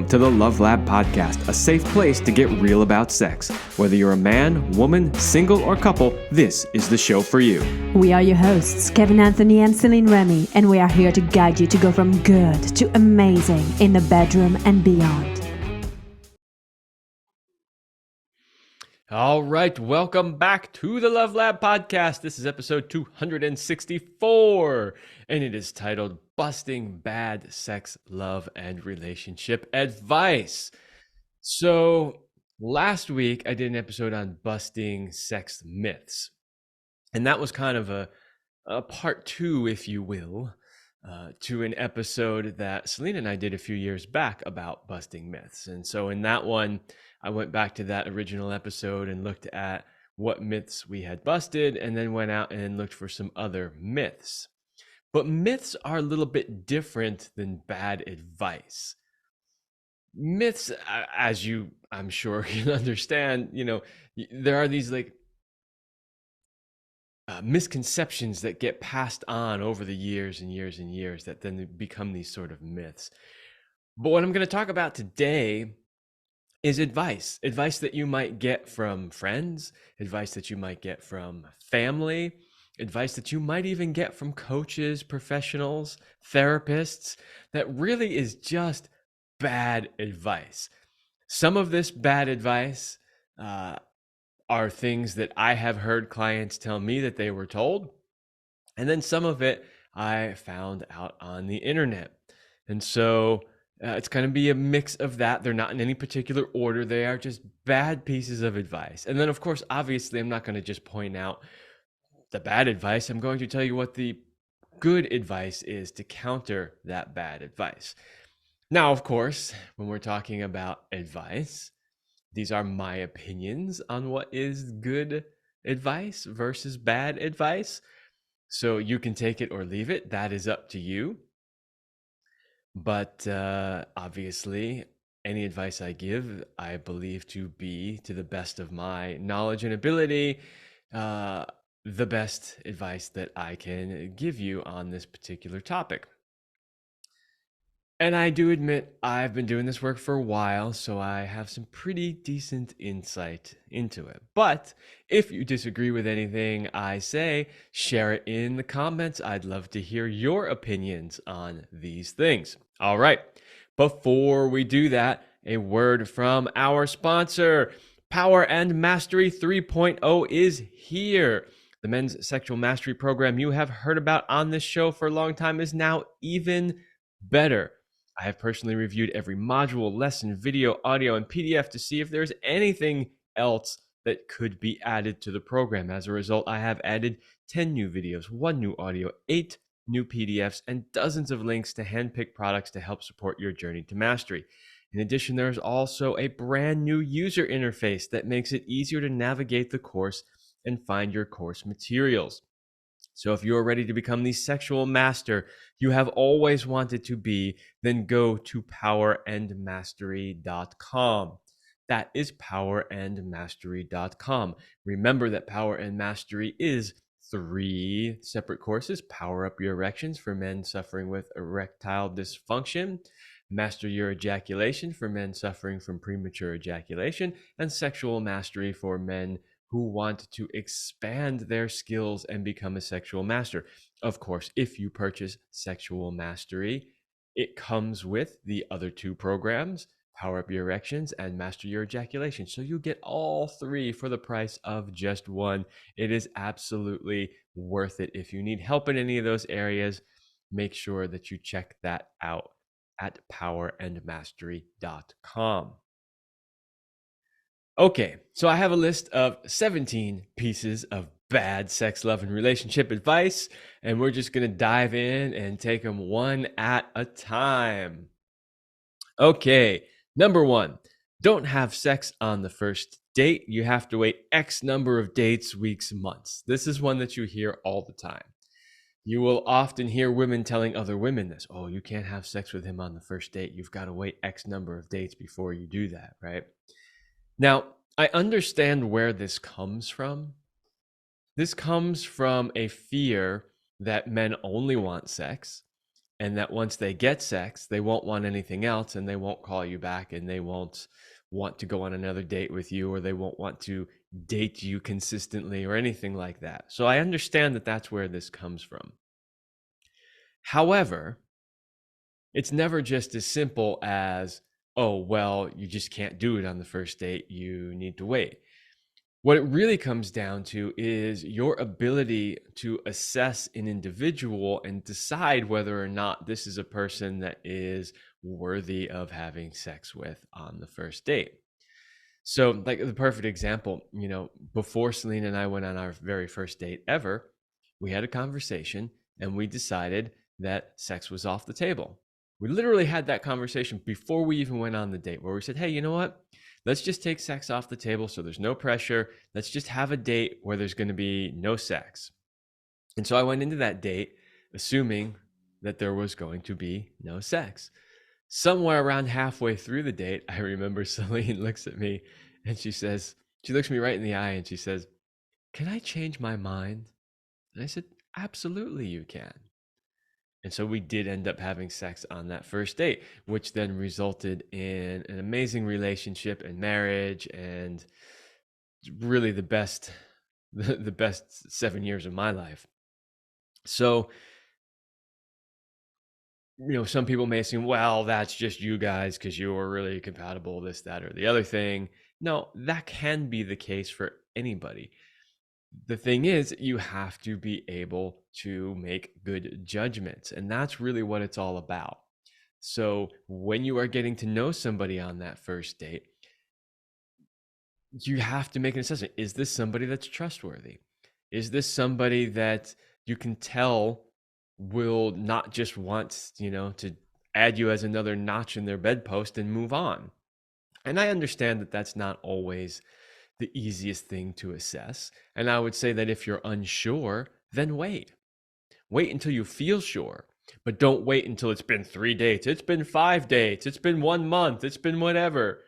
to the Love Lab Podcast, a safe place to get real about sex. Whether you're a man, woman, single, or couple, this is the show for you. We are your hosts, Kevin Anthony and Celine Remy, and we are here to guide you to go from good to amazing in the bedroom and beyond. All right, welcome back to the Love Lab Podcast. This is episode 264, and it is titled Busting Bad Sex, Love, and Relationship Advice. So last week, I did an episode on busting sex myths, and that was kind of a part two, if you will, to an episode that Selena and I did a few years back about busting myths. And so in that one, I went back to that original episode and looked at what myths we had busted and then went out and looked for some other myths. But myths are a little bit different than bad advice. Myths, as you, I'm sure, can understand, there are these misconceptions that get passed on over the years and years and years that then become these sort of myths. But what I'm going to talk about today is advice that you might get from friends, advice that you might get from family, advice that you might even get from coaches, professionals, therapists, that really is just bad advice. Some of this bad advice are things that I have heard clients tell me that they were told, and then some of it I found out on the internet. And so it's going to be a mix of that. They're not in any particular order. They are just bad pieces of advice. And then, of course, obviously, I'm not going to just point out the bad advice. I'm going to tell you what the good advice is to counter that bad advice. Now, of course, when we're talking about advice, these are my opinions on what is good advice versus bad advice. So you can take it or leave it. That is up to you. But obviously, any advice I give, I believe to be, to the best of my knowledge and ability, the best advice that I can give you on this particular topic. And I do admit I've been doing this work for a while, so I have some pretty decent insight into it. But if you disagree with anything I say, share it in the comments. I'd love to hear your opinions on these things. All right, before we do that, a word from our sponsor. Power and Mastery 3.0 is here. The men's sexual mastery program you have heard about on this show for a long time is now even better. I have personally reviewed every module, lesson, video, audio, and PDF to see if there's anything else that could be added to the program. As a result, I have added 10 new videos, 1 new audio, 8 new PDFs, and dozens of links to handpicked products to help support your journey to mastery. In addition, there's also a brand new user interface that makes it easier to navigate the course and find your course materials. So if you're ready to become the sexual master you have always wanted to be, then go to powerandmastery.com. That is powerandmastery.com. Remember that Power and Mastery is 3 separate courses: Power Up Your Erections for men suffering with erectile dysfunction, Master Your Ejaculation for men suffering from premature ejaculation, and Sexual Mastery for men who want to expand their skills and become a sexual master. Of course, if you purchase Sexual Mastery, it comes with the other 2 programs, Power Up Your Erections and Master Your Ejaculation. So you get all 3 for the price of just 1. It is absolutely worth it. If you need help in any of those areas, make sure that you check that out at powerandmastery.com. Okay, so I have a list of 17 pieces of bad sex, love, and relationship advice, and we're just going to dive in and take them one at a time. Okay, number 1, don't have sex on the first date. You have to wait X number of dates, weeks, months. This is one that you hear all the time. You will often hear women telling other women this: oh, you can't have sex with him on the first date. You've got to wait X number of dates before you do that, right? Now, I understand where this comes from. This comes from a fear that men only want sex and that once they get sex, they won't want anything else, and they won't call you back, and they won't want to go on another date with you, or they won't want to date you consistently or anything like that. So I understand that that's where this comes from. However, it's never just as simple as, oh, well, you just can't do it on the first date. You need to wait. What it really comes down to is your ability to assess an individual and decide whether or not this is a person that is worthy of having sex with on the first date. So, like the perfect example, before Selena and I went on our very first date ever, we had a conversation and we decided that sex was off the table. We literally had that conversation before we even went on the date, where we said, hey, you know what? Let's just take sex off the table so there's no pressure. Let's just have a date where there's going to be no sex. And so I went into that date assuming that there was going to be no sex. Somewhere around halfway through the date, I remember Celine looks at me and she looks me right in the eye and she says, can I change my mind? And I said, absolutely you can. And so we did end up having sex on that first date, which then resulted in an amazing relationship and marriage, and really the best 7 years of my life. So, some people may assume, well, that's just you guys because you were really compatible, this, that, or the other thing. No, that can be the case for anybody. The thing is, you have to be able to make good judgments, and that's really what it's all about. So when you are getting to know somebody on that first date, you have to make an assessment. Is this somebody that's trustworthy? Is this somebody that you can tell will not just want, to add you as another notch in their bedpost and move on? And I understand that that's not always the easiest thing to assess. And I would say that if you're unsure, then wait. Wait until you feel sure, but don't wait until it's been 3 dates. It's been 5 dates. It's been 1 month. It's been whatever.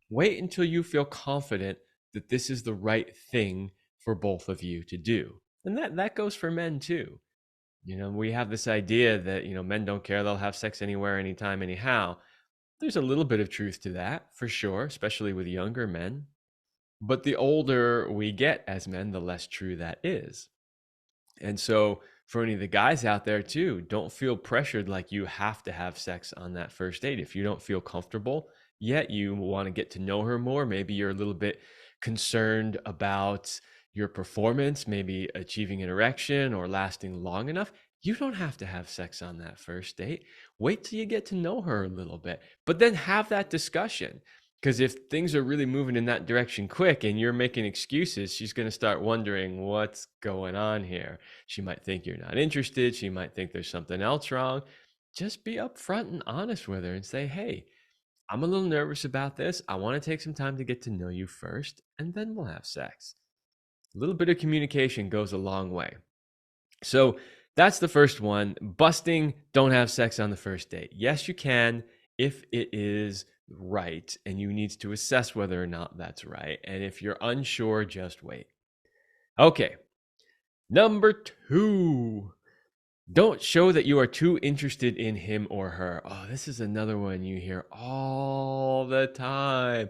Wait until you feel confident that this is the right thing for both of you to do. And that goes for men too. We have this idea that, men don't care. They'll have sex anywhere, anytime, anyhow. There's a little bit of truth to that, for sure, especially with younger men. But the older we get as men, the less true that is. And so for any of the guys out there too, don't feel pressured like you have to have sex on that first date. If you don't feel comfortable yet, you want to get to know her more. Maybe you're a little bit concerned about your performance, maybe achieving an erection or lasting long enough. You don't have to have sex on that first date. Wait till you get to know her a little bit, but then have that discussion. Because if things are really moving in that direction quick and you're making excuses, she's going to start wondering what's going on here. She might think you're not interested. She might think there's something else wrong. Just be upfront and honest with her and say, hey, I'm a little nervous about this. I want to take some time to get to know you first, and then we'll have sex. A little bit of communication goes a long way. So that's the first one. Busting, don't have sex on the first date. Yes, you can if it is right, and you need to assess whether or not that's right. And if you're unsure, just wait. Okay. Number 2, don't show that you are too interested in him or her. Oh, this is another one you hear all the time.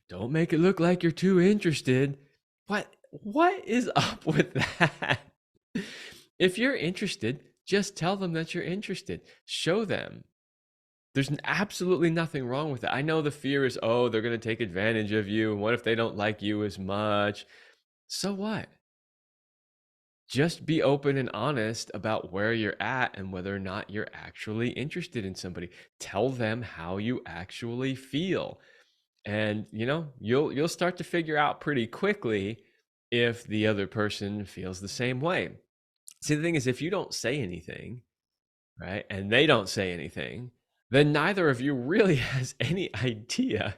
Don't make it look like you're too interested. What is up with that? If you're interested, just tell them that you're interested. Show them. There's absolutely nothing wrong with it. I know the fear is, oh, they're going to take advantage of you. And what if they don't like you as much? So what? Just be open and honest about where you're at and whether or not you're actually interested in somebody. Tell them how you actually feel. And, you'll start to figure out pretty quickly if the other person feels the same way. See, the thing is, if you don't say anything, right, and they don't say anything, then neither of you really has any idea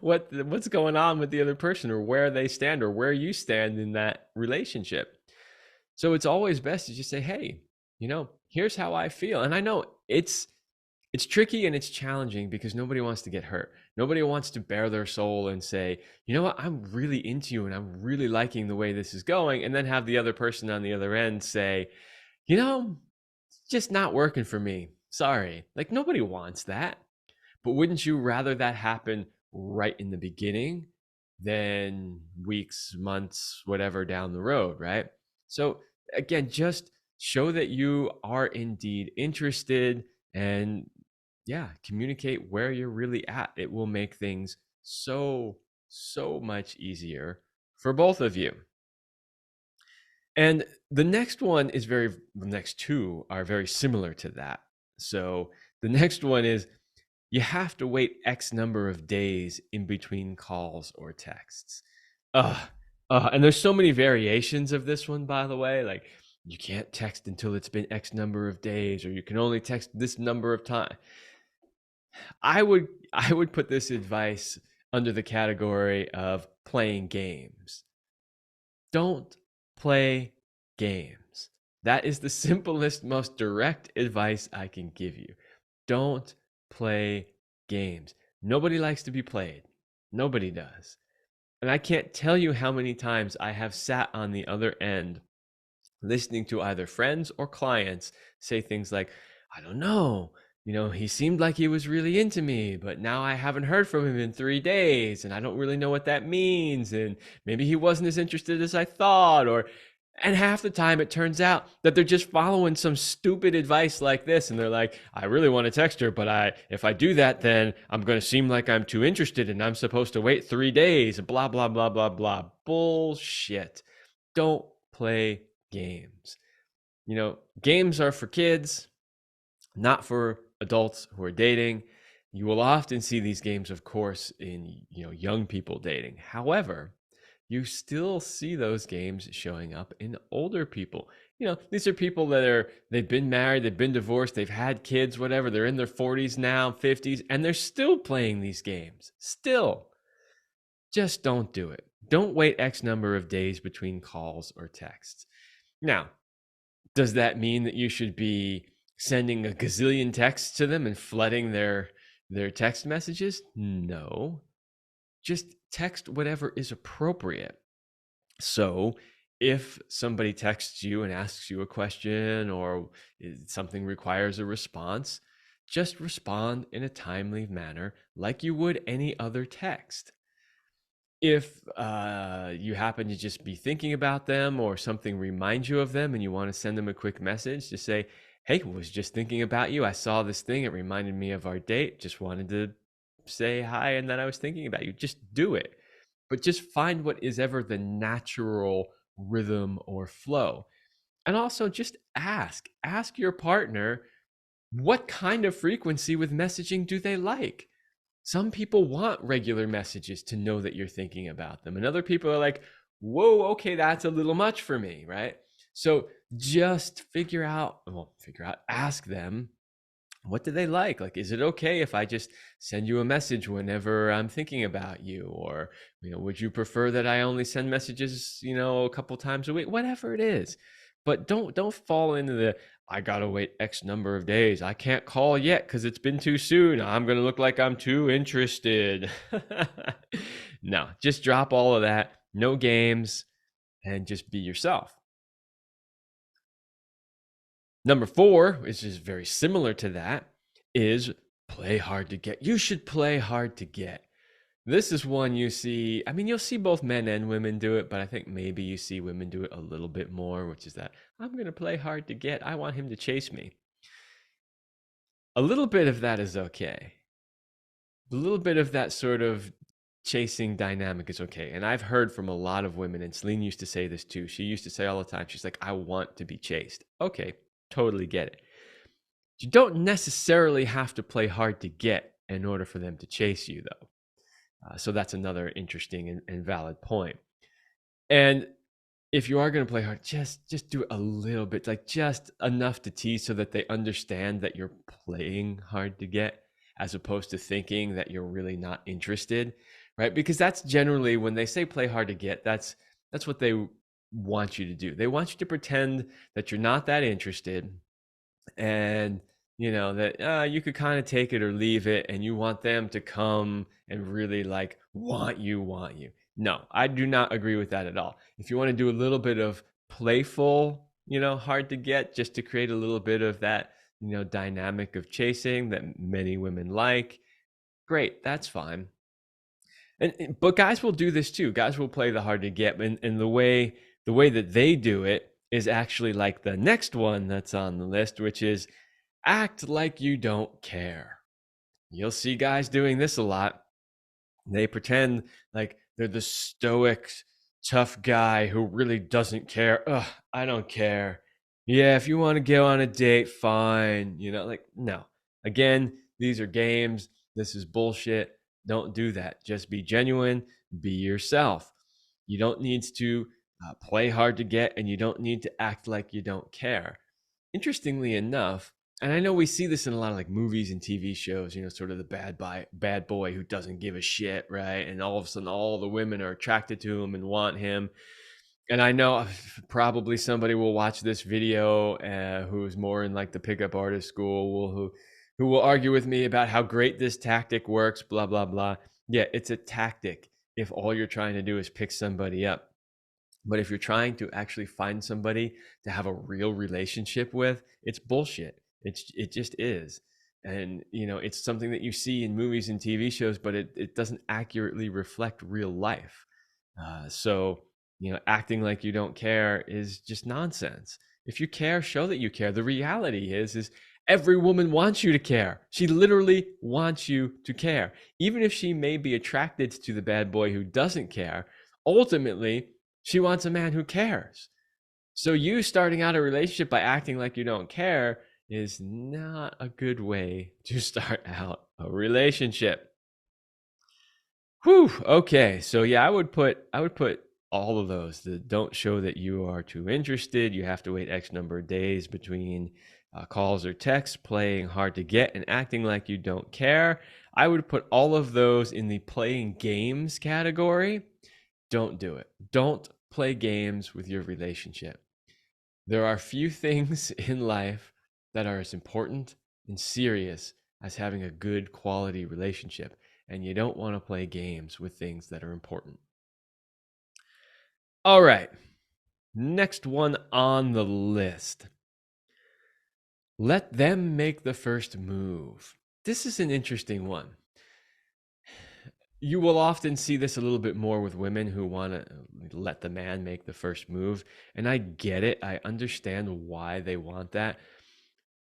what's going on with the other person, or where they stand, or where you stand in that relationship. So it's always best to just say, hey, here's how I feel. And I know it's tricky and it's challenging because nobody wants to get hurt. Nobody wants to bare their soul and say, you know what, I'm really into you and I'm really liking the way this is going. And then have the other person on the other end say, it's just not working for me. Sorry. Like, nobody wants that. But wouldn't you rather that happen right in the beginning than weeks, months, whatever down the road, right? So again, just show that you are indeed interested, and yeah, communicate where you're really at. It will make things so much easier for both of you. And the next one is the next two are very similar to that. So the next one is, you have to wait X number of days in between calls or texts. And there's so many variations of this one, by the way. Like, you can't text until it's been X number of days, or you can only text this number of time. I would put this advice under the category of playing games. Don't play games. That is the simplest, most direct advice I can give you. Don't play games. Nobody likes to be played. Nobody does. And I can't tell you how many times I have sat on the other end listening to either friends or clients say things like, I don't know, he seemed like he was really into me, but now I haven't heard from him in 3 days, and I don't really know what that means, and maybe he wasn't as interested as I thought, and half the time it turns out that they're just following some stupid advice like this, and they're like, I really want to text her, but if I do that, then I'm going to seem like I'm too interested, and I'm supposed to wait 3 days, blah, blah, blah, blah, blah. Bullshit. Don't play games. Games are for kids, not for adults who are dating. You will often see these games, of course, in young people dating. However, you still see those games showing up in older people. These are people they've been married, they've been divorced, they've had kids, whatever. They're in their 40s now, 50s, and they're still playing these games. Still. Just don't do it. Don't wait X number of days between calls or texts. Now, does that mean that you should be sending a gazillion texts to them and flooding their text messages? No. Just text whatever is appropriate. So if somebody texts you and asks you a question, or something requires a response, just respond in a timely manner like you would any other text. If you happen to just be thinking about them, or something reminds you of them and you want to send them a quick message, just say, hey, was just thinking about you. I saw this thing. It reminded me of our date. Just wanted to say hi, and then I was thinking about you. Just do it. But just find what is ever the natural rhythm or flow. And also just ask your partner, what kind of frequency with messaging do they like? Some people want regular messages to know that you're thinking about them. And other people are like, whoa, okay, that's a little much for me, right? So just ask them, what do they like? Like, is it okay if I just send you a message whenever I'm thinking about you? Or, would you prefer that I only send messages, a couple times a week? Whatever it is. But don't fall into the, I gotta wait X number of days. I can't call yet because it's been too soon. I'm gonna look like I'm too interested. No, just drop all of that. No games, and just be yourself. Number 4, which is very similar to that, is play hard to get. You should play hard to get. This is one you see, you'll see both men and women do it, but I think maybe you see women do it a little bit more, which is that, I'm going to play hard to get. I want him to chase me. A little bit of that is okay. A little bit of that sort of chasing dynamic is okay. And I've heard from a lot of women, and Celine used to say this too. She used to say all the time, she's like, I want to be chased. Okay, totally get it. You don't necessarily have to play hard to get in order for them to chase you, though. So that's another interesting and valid point. And if you are going to play hard, just do it a little bit, like just enough to tease so that they understand that you're playing hard to get, as opposed to thinking that you're really not interested, right? Because that's generally, when they say play hard to get, that's what they want you to do. They want you to pretend that you're not that interested, and that you could kind of take it or leave it, and you want them to come and really like want you. No, I do not agree with that at all. If you want to do a little bit of playful, hard to get, just to create a little bit of that, dynamic of chasing that many women like, great, that's fine. But guys will do this too. Guys will play the hard to get, and the way that they do it is actually like the next one that's on the list, which is act like you don't care. You'll see guys doing this a lot. They pretend like they're the stoic, tough guy who really doesn't care. Ugh, I don't care. Yeah, if you want to go on a date, fine. No. Again, these are games. This is bullshit. Don't do that. Just be genuine. Be yourself. You don't need to play hard to get, and you don't need to act like you don't care. Interestingly enough, and I know we see this in a lot of like movies and TV shows, sort of the bad boy who doesn't give a shit, right? And all of a sudden, all the women are attracted to him and want him. And I know probably somebody will watch this video who's more in like the pickup artist school, who will argue with me about how great this tactic works, blah, blah, blah. Yeah, it's a tactic if all you're trying to do is pick somebody up. But if you're trying to actually find somebody to have a real relationship with, it's bullshit. It just is. And, it's something that you see in movies and TV shows, but it doesn't accurately reflect real life. So, acting like you don't care is just nonsense. If you care, show that you care. The reality is every woman wants you to care. She literally wants you to care. Even if she may be attracted to the bad boy who doesn't care, ultimately, she wants a man who cares. So you starting out a relationship by acting like you don't care is not a good way to start out a relationship. Whew. Okay. So yeah, I would put all of those. Don't show that you are too interested. You have to wait X number of days between calls or texts, playing hard to get, and acting like you don't care. I would put all of those in the playing games category. Don't do it. Don't play games with your relationship. There are few things in life that are as important and serious as having a good quality relationship, and you don't want to play games with things that are important. All right, next one on the list. Let them make the first move. This is an interesting one. You will often see this a little bit more with women who want to let the man make the first move. And I get it. I understand why they want that.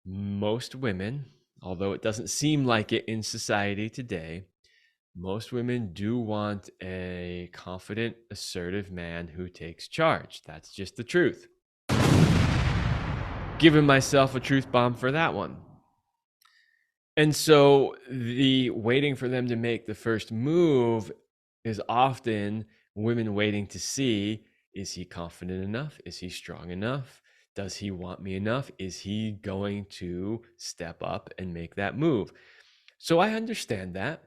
Most women, although it doesn't seem like it in society today, most women do want a confident, assertive man who takes charge. That's just the truth. Giving myself a truth bomb for that one. And so the waiting for them to make the first move is often women waiting to see, is he confident enough? Is he strong enough? Does he want me enough? Is he going to step up and make that move? So I understand that.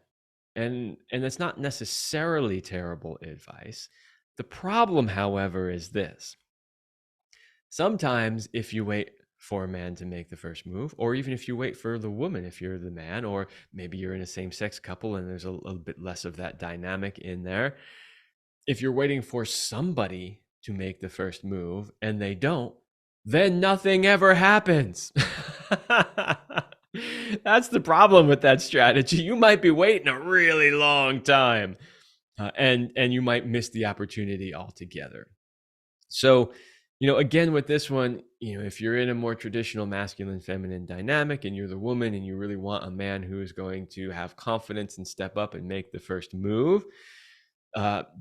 And that's not necessarily terrible advice. The problem, however, is this. Sometimes if you wait for a man to make the first move, or even if you wait for the woman, if you're the man, or maybe you're in a same-sex couple and there's a little bit less of that dynamic in there. If you're waiting for somebody to make the first move and they don't, then nothing ever happens. That's the problem with that strategy. You might be waiting a really long time, and you might miss the opportunity altogether. So, again, with this one, if you're in a more traditional masculine-feminine dynamic and you're the woman and you really want a man who is going to have confidence and step up and make the first move,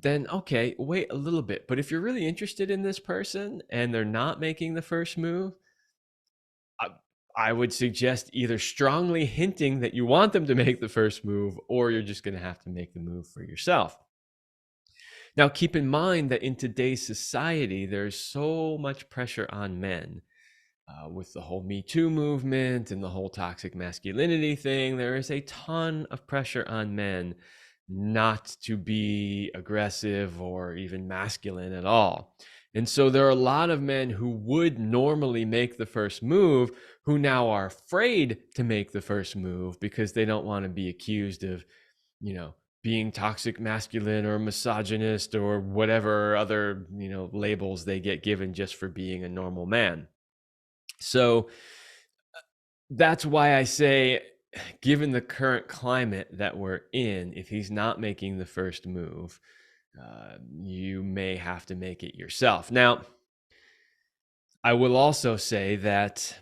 then okay, wait a little bit. But if you're really interested in this person and they're not making the first move, I would suggest either strongly hinting that you want them to make the first move, or you're just going to have to make the move for yourself. Now, keep in mind that in today's society, there's so much pressure on men with the whole Me Too movement and the whole toxic masculinity thing. There is a ton of pressure on men not to be aggressive or even masculine at all. And so there are a lot of men who would normally make the first move who now are afraid to make the first move because they don't want to be accused of, being toxic masculine or misogynist or whatever other, labels they get given just for being a normal man. So That's why I say, given the current climate that we're in, if he's not making the first move, you may have to make it yourself. Now, I will also say that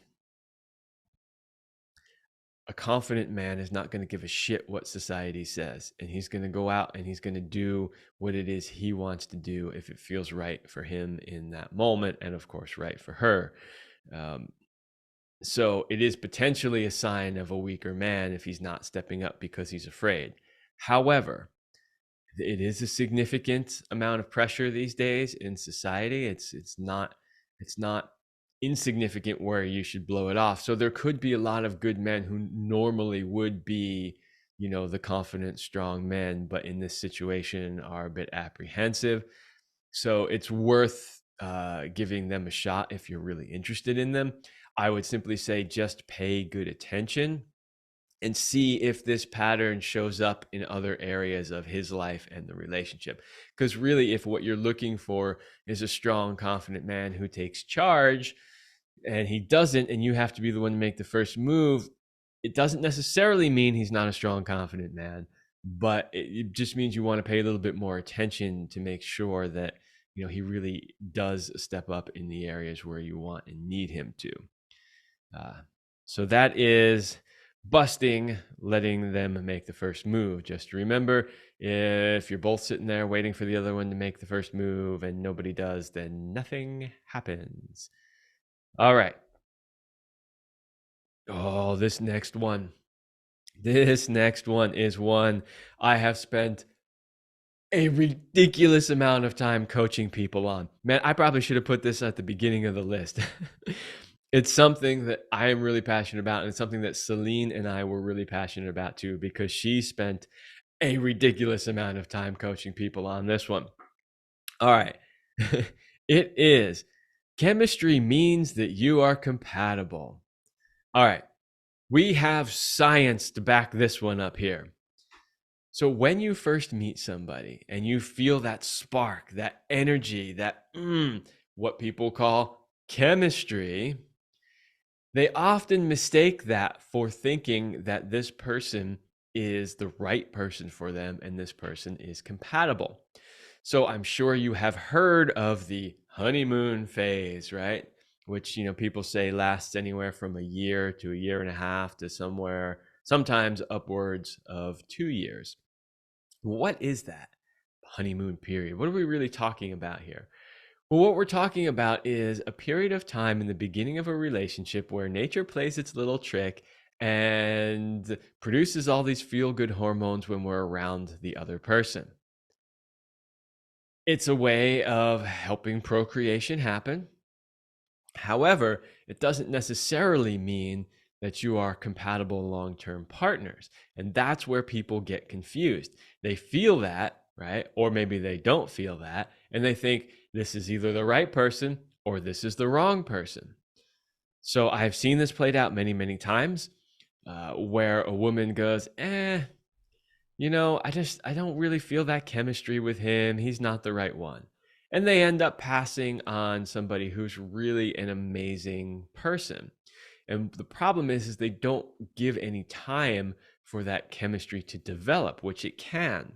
a confident man is not going to give a shit what society says, and he's going to go out and he's going to do what it is he wants to do if it feels right for him in that moment, and of course right for her. So it is potentially a sign of a weaker man if he's not stepping up because he's afraid. However, it is a significant amount of pressure these days in society. It's not insignificant where you should blow it off. So there could be a lot of good men who normally would be, the confident, strong men, but in this situation are a bit apprehensive. So it's worth giving them a shot if you're really interested in them. I would simply say just pay good attention and see if this pattern shows up in other areas of his life and the relationship. Because really, if what you're looking for is a strong, confident man who takes charge, and he doesn't, and you have to be the one to make the first move, it doesn't necessarily mean he's not a strong, confident man, but it just means you want to pay a little bit more attention to make sure that he really does step up in the areas where you want and need him to. So that is busting, letting them make the first move. Just remember, if you're both sitting there waiting for the other one to make the first move and nobody does, then nothing happens. All right. Oh, this next one is one I have spent a ridiculous amount of time coaching people on. Man, I probably should have put this at the beginning of the list. It's something that I am really passionate about, and it's something that Celine and I were really passionate about too, because she spent a ridiculous amount of time coaching people on this one. All right. It is chemistry means that you are compatible. All right. We have science to back this one up here. So when you first meet somebody and you feel that spark, that energy, that what people call chemistry, they often mistake that for thinking that this person is the right person for them and this person is compatible. So I'm sure you have heard of the honeymoon phase, right? Which, people say lasts anywhere from a year to a year and a half to sometimes upwards of 2 years. What is that honeymoon period? What are we really talking about here? Well, what we're talking about is a period of time in the beginning of a relationship where nature plays its little trick and produces all these feel-good hormones when we're around the other person. It's a way of helping procreation happen. However, it doesn't necessarily mean that you are compatible long-term partners. And that's where people get confused. They feel that, right? Or maybe they don't feel that. And they think this is either the right person or this is the wrong person. So I've seen this played out many, many times where a woman goes, I don't really feel that chemistry with him. He's not the right one. And they end up passing on somebody who's really an amazing person. And the problem is they don't give any time for that chemistry to develop, which it can.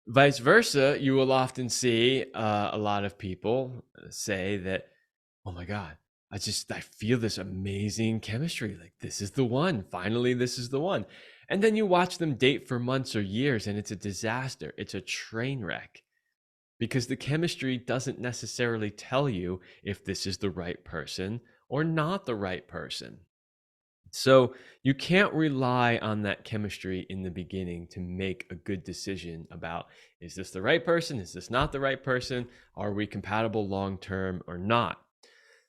Vice versa, you will often see a lot of people say that, oh my God, I feel this amazing chemistry. Like, this is the one. Finally, this is the one. And then you watch them date for months or years, and it's a disaster. It's a train wreck. Because the chemistry doesn't necessarily tell you if this is the right person or not the right person. So you can't rely on that chemistry in the beginning to make a good decision about, is this the right person? Is this not the right person? Are we compatible long-term or not?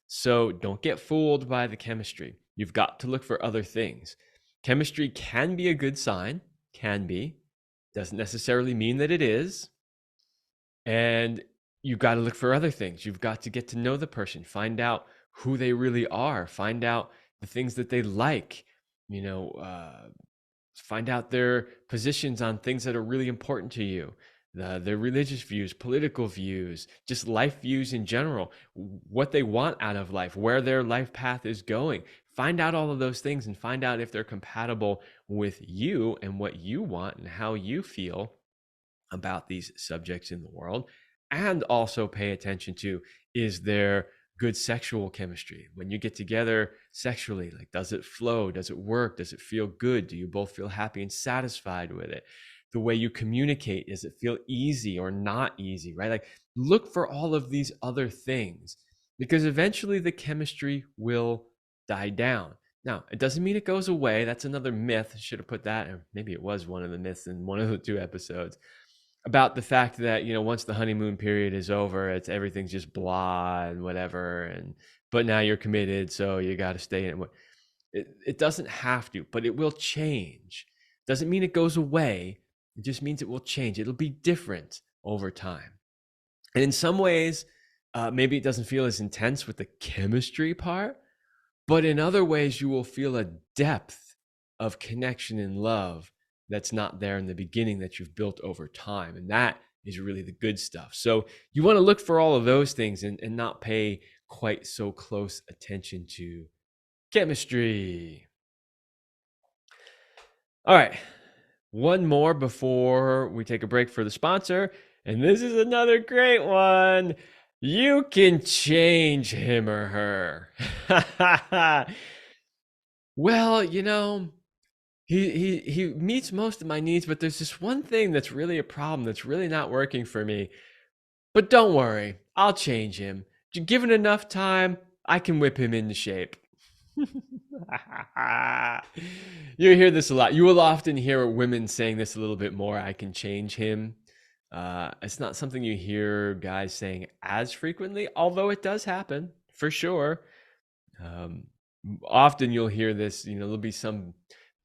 So don't get fooled by the chemistry. You've got to look for other things. Chemistry can be a good sign, doesn't necessarily mean that it is. And you've got to look for other things. You've got to get to know the person, find out who they really are, find out the things that they like, find out their positions on things that are really important to you. their religious views, political views, just life views in general, what they want out of life, where their life path is going. Find out all of those things and find out if they're compatible with you and what you want and how you feel about these subjects in the world. And also pay attention to, is there good sexual chemistry when you get together sexually? Like, does it flow? Does it work? Does it feel good? Do you both feel happy and satisfied with it? The way you communicate, does it feel easy or not easy, right? Like, look for all of these other things, because eventually the chemistry will die down. Now, it doesn't mean it goes away. That's another myth. I should have put that, or maybe it was one of the myths in one of the 2 episodes, about the fact that, once the honeymoon period is over, everything's just blah and whatever, but now you're committed, so you got to stay in it. It doesn't have to, but it will change. Doesn't mean it goes away. It just means it will change. It'll be different over time. And in some ways, maybe it doesn't feel as intense with the chemistry part, but in other ways, you will feel a depth of connection and love that's not there in the beginning, that you've built over time. And that is really the good stuff. So you want to look for all of those things and not pay quite so close attention to chemistry. All right. One more before we take a break for the sponsor. And this is another great one. You can change him or her. Well, he meets most of my needs, but there's this one thing that's really a problem, that's really not working for me. But don't worry, I'll change him. Given enough time, I can whip him into shape. You hear this a lot. You will often hear women saying this a little bit more. I can change him. It's not something you hear guys saying as frequently, although it does happen for sure. Often you'll hear this, there'll be some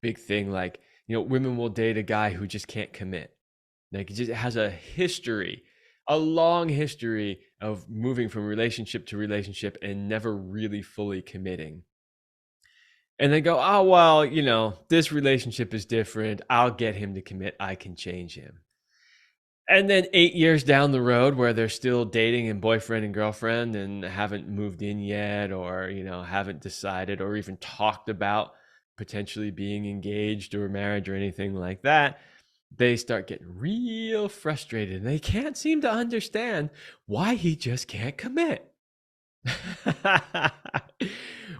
big thing like, women will date a guy who just can't commit. Like, it just has a long history of moving from relationship to relationship and never really fully committing. And they go, oh, well, this relationship is different. I'll get him to commit. I can change him. And then 8 years down the road, where they're still dating and boyfriend and girlfriend and haven't moved in yet, or, haven't decided or even talked about potentially being engaged or marriage or anything like that, they start getting real frustrated and they can't seem to understand why he just can't commit.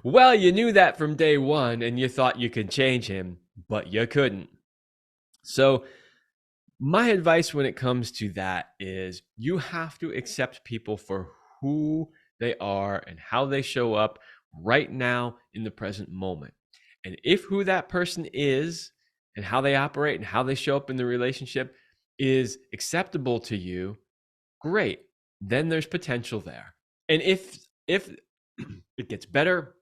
Well, you knew that from day one and you thought you could change him, but you couldn't. So my advice when it comes to that is, you have to accept people for who they are and how they show up right now in the present moment. And if who that person is and how they operate and how they show up in the relationship is acceptable to you, great. Then there's potential there. And if it gets better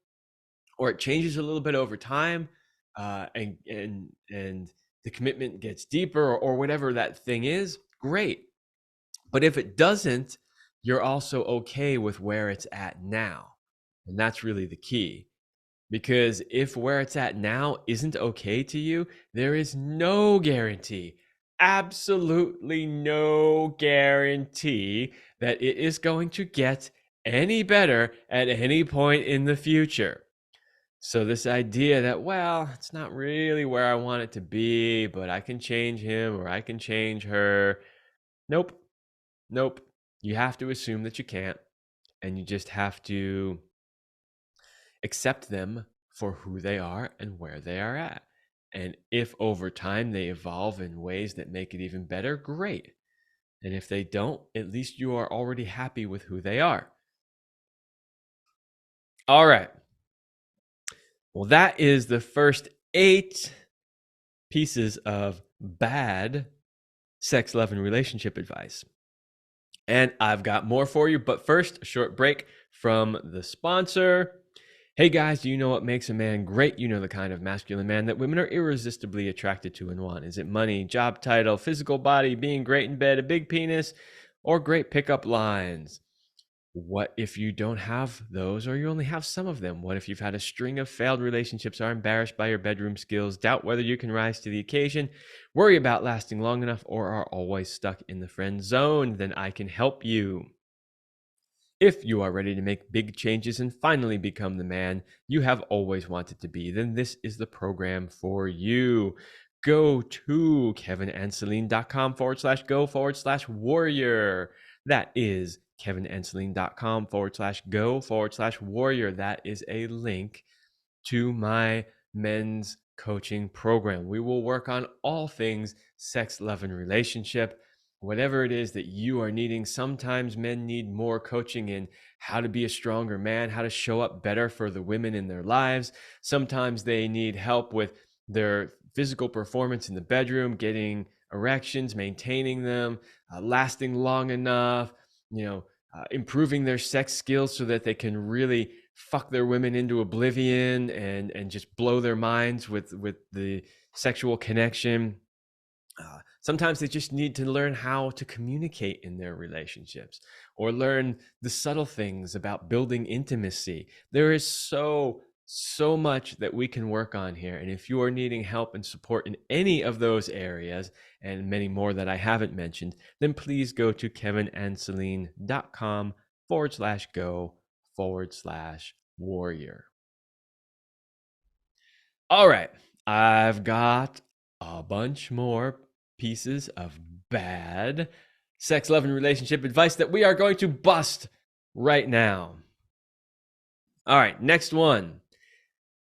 or it changes a little bit over time, and the commitment gets deeper, or whatever that thing is, great. But if it doesn't, you're also okay with where it's at now. And that's really the key. Because if where it's at now isn't okay to you, there is no guarantee, absolutely no guarantee, that it is going to get any better at any point in the future. So this idea that, well, it's not really where I want it to be, but I can change him or I can change her. Nope. You have to assume that you can't, and you just have to accept them for who they are and where they are at. And if over time they evolve in ways that make it even better, great. And if they don't, at least you are already happy with who they are. All right. Well, that is the first 8 pieces of bad sex, love, and relationship advice. And I've got more for you, but first, a short break from the sponsor. Hey guys, do you know what makes a man great? You know the kind of masculine man that women are irresistibly attracted to and want. Is it money, job title, physical body, being great in bed, a big penis, or great pickup lines? What if you don't have those, or you only have some of them? What if you've had a string of failed relationships, are embarrassed by your bedroom skills, doubt whether you can rise to the occasion, worry about lasting long enough, or are always stuck in the friend zone? Then I can help you. If you are ready to make big changes and finally become the man you have always wanted to be, then this is the program for you. Go to kevinandceline.com/go/warrior. That is kevinandceline.com/go/warrior. That is a link to my men's coaching program. We will work on all things sex, love, and relationship. Whatever it is that you are needing, sometimes men need more coaching in how to be a stronger man, how to show up better for the women in their lives. Sometimes they need help with their physical performance in the bedroom, getting erections, maintaining them, lasting long enough, improving their sex skills so that they can really fuck their women into oblivion and just blow their minds with the sexual connection. Sometimes they just need to learn how to communicate in their relationships, or learn the subtle things about building intimacy. There is so much that we can work on here. And if you are needing help and support in any of those areas, and many more that I haven't mentioned, then please go to kevinandceline.com/go/warrior. All right, I've got a bunch more pieces of bad sex, love, and relationship advice that we are going to bust right now. All right, next one.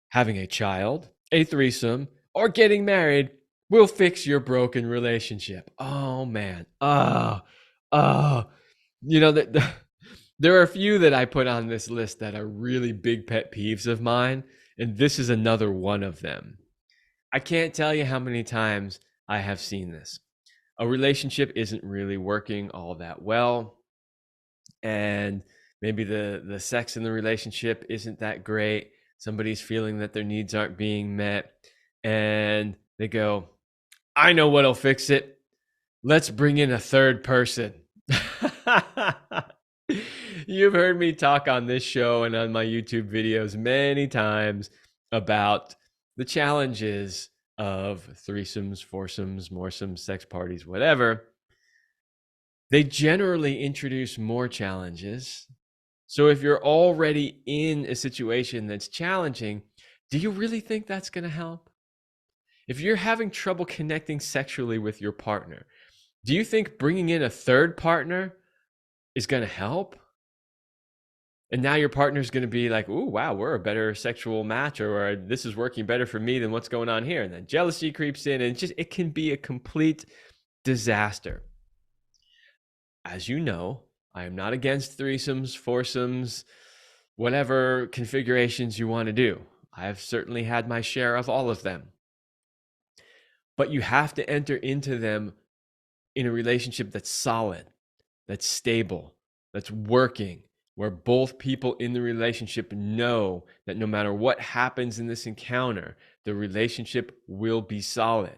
Having a child, a threesome, or getting married will fix your broken relationship. Oh, man. There are a few that I put on this list that are really big pet peeves of mine, and this is another one of them. I can't tell you how many times I have seen this. A relationship isn't really working all that well, and maybe the sex in the relationship isn't that great. Somebody's feeling that their needs aren't being met, and they go, I know what'll fix it. Let's bring in a third person. You've heard me talk on this show and on my YouTube videos many times about the challenges of threesomes, foursomes, moresomes, sex parties, whatever. They generally introduce more challenges. So if you're already in a situation that's challenging, do you really think that's going to help? If you're having trouble connecting sexually with your partner, do you think bringing in a third partner is going to help? And now your partner's going to be like, ooh, wow, we're a better sexual match, or this is working better for me than what's going on here. And then jealousy creeps in, and it can be a complete disaster. As you know, I am not against threesomes, foursomes, whatever configurations you want to do. I've certainly had my share of all of them. But you have to enter into them in a relationship that's solid, that's stable, that's working, where both people in the relationship know that no matter what happens in this encounter, the relationship will be solid.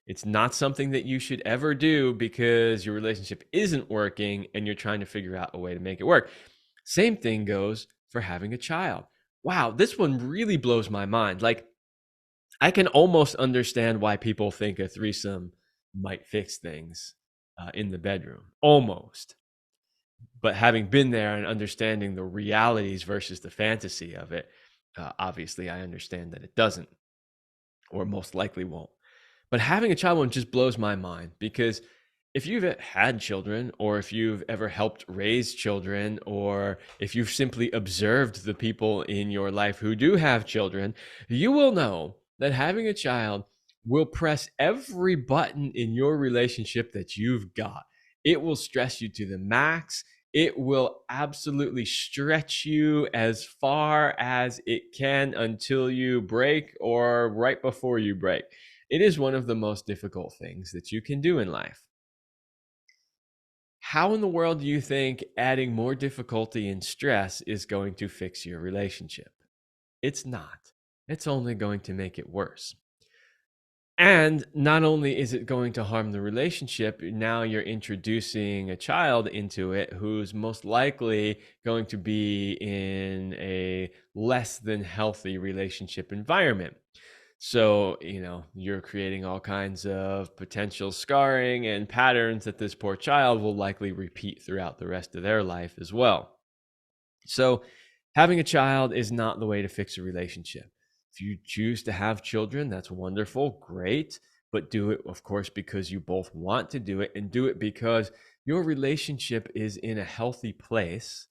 It's not something that you should ever do because your relationship isn't working and you're trying to figure out a way to make it work. Same thing goes for having a child. Wow, this one really blows my mind. Like, I can almost understand why people think a threesome might fix things in the bedroom. Almost. But having been there and understanding the realities versus the fantasy of it, obviously I understand that it doesn't, or most likely won't. But having a child one just blows my mind, because if you've had children, or if you've ever helped raise children, or if you've simply observed the people in your life who do have children, you will know that having a child will press every button in your relationship that you've got. It will stress you to the max. It will absolutely stretch you as far as it can until you break, or right before you break. It is one of the most difficult things that you can do in life. How in the world do you think adding more difficulty and stress is going to fix your relationship? It's not. It's only going to make it worse. And not only is it going to harm the relationship, now you're introducing a child into it who's most likely going to be in a less than healthy relationship environment. So, you're creating all kinds of potential scarring and patterns that this poor child will likely repeat throughout the rest of their life as well. So, having a child is not the way to fix a relationship. If you choose to have children, that's wonderful, great, but do it, of course, because you both want to do it, and do it because your relationship is in a healthy place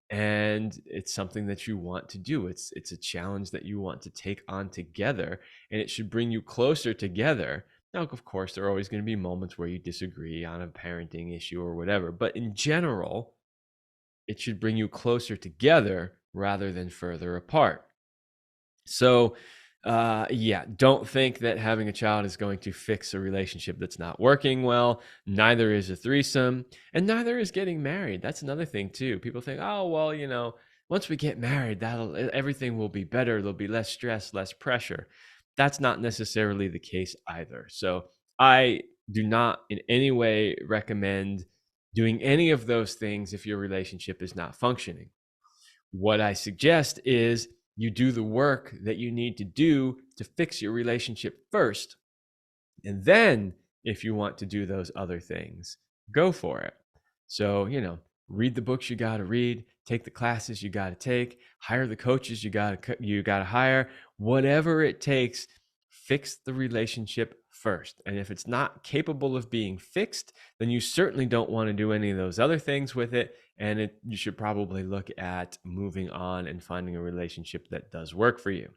and it's something that you want to do. It's a challenge that you want to take on together, and it should bring you closer together. Now, of course, there are always going to be moments where you disagree on a parenting issue or whatever, but in general, it should bring you closer together rather than further apart. So, yeah, don't think that having a child is going to fix a relationship that's not working well. Neither is a threesome, and neither is getting married. That's another thing too. People think, oh, well, once we get married, everything will be better. There'll be less stress, less pressure. That's not necessarily the case either. So I do not in any way recommend doing any of those things if your relationship is not functioning. What I suggest is you do the work that you need to do to fix your relationship first. And then, if you want to do those other things, go for it. So, read the books you got to read, take the classes you got to take, hire the coaches you got to hire, whatever it takes, fix the relationship first. And if it's not capable of being fixed, then you certainly don't want to do any of those other things with it. And you should probably look at moving on and finding a relationship that does work for you.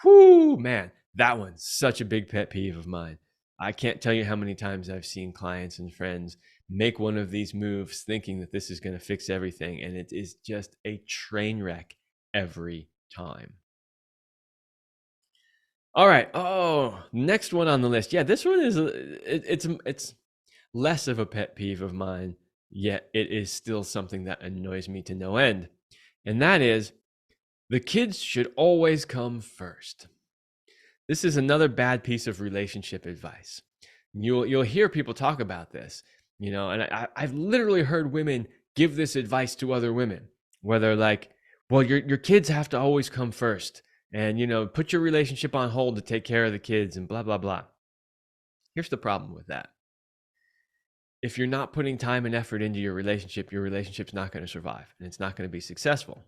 Whoo, man, that one's such a big pet peeve of mine. I can't tell you how many times I've seen clients and friends make one of these moves thinking that this is going to fix everything, and it is just a train wreck every time. All right. Oh, next one on the list. Yeah, this one is it's less of a pet peeve of mine, yet it is still something that annoys me to no end. And that is, the kids should always come first. This is another bad piece of relationship advice. You'll hear people talk about this, and I've literally heard women give this advice to other women, where they're like, well, your kids have to always come first, and put your relationship on hold to take care of the kids and blah, blah, blah. Here's the problem with that. If you're not putting time and effort into your relationship's not going to survive, and it's not going to be successful.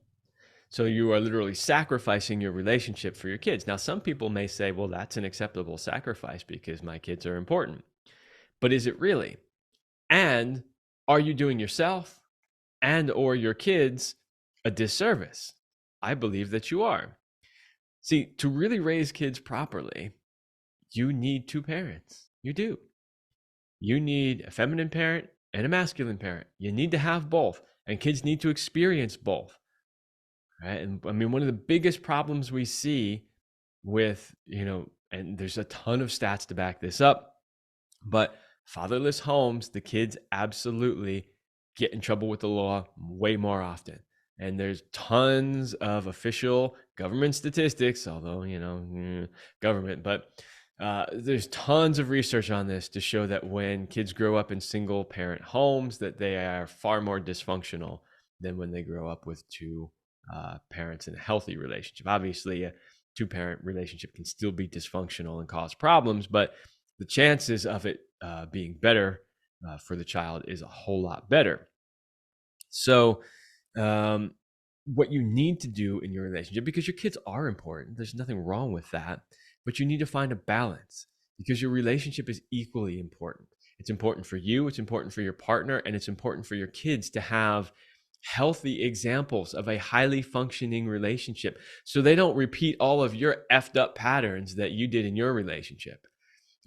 So you are literally sacrificing your relationship for your kids. Now, some people may say, well, that's an acceptable sacrifice because my kids are important. But is it really? And are you doing yourself and or your kids a disservice? I believe that you are. See, to really raise kids properly, you need two parents. You do. You need a feminine parent and a masculine parent. You need to have both, and kids need to experience both. Right? And I mean, one of the biggest problems we see with, and there's a ton of stats to back this up, but fatherless homes, the kids absolutely get in trouble with the law way more often. And there's tons of official government statistics, although, government, but there's tons of research on this to show that when kids grow up in single parent homes, that they are far more dysfunctional than when they grow up with two parents in a healthy relationship. Obviously, a two-parent relationship can still be dysfunctional and cause problems, but the chances of it being better for the child is a whole lot better. So what you need to do in your relationship, because your kids are important, there's nothing wrong with that, but you need to find a balance, because your relationship is equally important. It's important for you, it's important for your partner, and it's important for your kids to have healthy examples of a highly functioning relationship, so they don't repeat all of your effed up patterns that you did in your relationship.